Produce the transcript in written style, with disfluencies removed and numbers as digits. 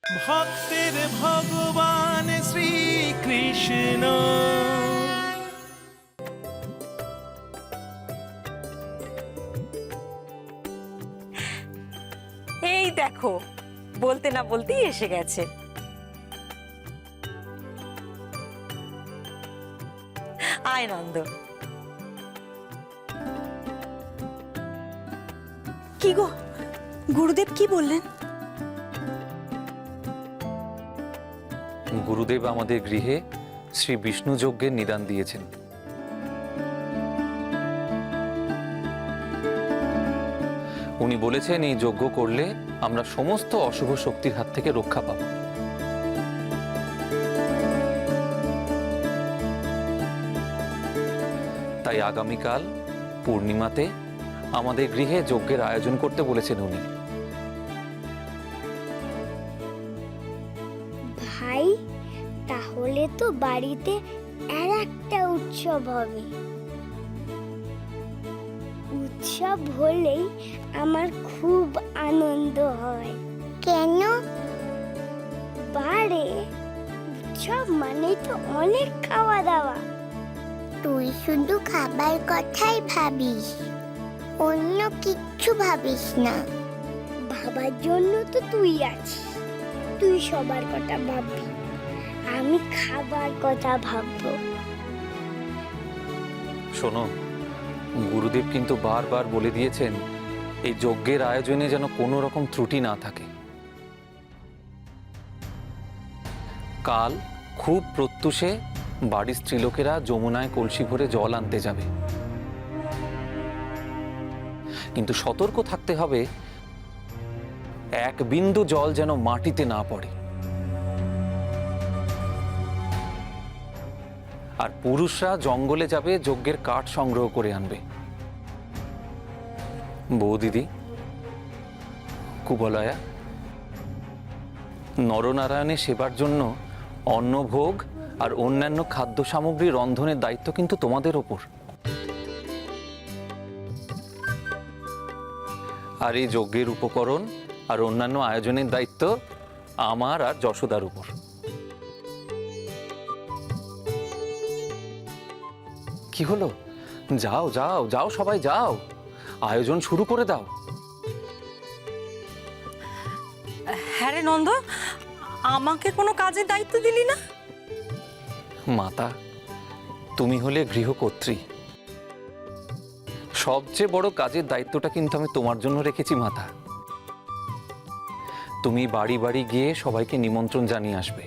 ভক্তের ভগবান শ্রীকৃষ্ণ। এই দেখো, বলতে না বলতেই এসে গেছে। আয় নন্দ। কি গো, গুরুদেব কি বললেন? গুরুদেব আমাদের গৃহে শ্রী বিষ্ণু যজ্ঞের নিদান দিয়েছেন। উনি বলেছেন এই যজ্ঞ করলে আমরা সমস্ত অশুভ শক্তির হাত থেকে রক্ষা পাব। তাই আগামীকাল পূর্ণিমাতে আমাদের গৃহে যজ্ঞের আয়োজন করতে বলেছেন উনি। ভাই, তাহলে তো বাড়িতে আর একটা উৎসব হবে। উৎসব হলেই আমার খুব আনন্দ হয়। কেন? বাড়ে উৎসব মানে তো অনেক খাওয়া দাওয়া। তুই শুধু খাবার কথাই ভাবিস, অন্য কিচ্ছু ভাবিস না। ভাবার জন্য তো তুই আছিস, তুই সবার কথা ভাববি, আমি খাবার কথা ভাববো। শোনো, গুরুদেব কিন্তু বারবার বলে দিয়েছেন এই যজ্ঞের আয়োজনে যেন কোনো রকম ত্রুটি না থাকে। কাল খুব প্রত্যুষে বাড়ির স্ত্রীলোকেরা যমুনায় কলসি ভরে জল আনতে যাবে, কিন্তু সতর্ক থাকতে হবে এক বিন্দু জল যেন মাটিতে না পড়ে। আর পুরুষরা জঙ্গলে যাবে যজ্ঞের কাঠ সংগ্রহ করে আনবে। বৌদিদি, কুবলয়া, নরনারায়ণের সেবার জন্য অন্নভোগ আর অন্যান্য খাদ্য সামগ্রী রন্ধনের দায়িত্ব কিন্তু তোমাদের ওপর। আর এই যজ্ঞের উপকরণ আর অন্যান্য আয়োজনের দায়িত্ব আমার আর যশোদার উপর। কি হলো? যাও যাও যাও, সবাই যাও, আয়োজন শুরু করে দাও। হ্যাঁ রে নন্দ, আমাকে কোনো কাজের দায়িত্ব দিলি না? মাতা, তুমি হলে গৃহকর্ত্রী, সবচেয়ে বড় কাজের দায়িত্বটা কিন্তু আমি তোমার জন্য রেখেছি মাতা। তুমি বাড়ি বাড়ি গিয়ে সবাইকে নিমন্ত্রণ জানিয়ে আসবে।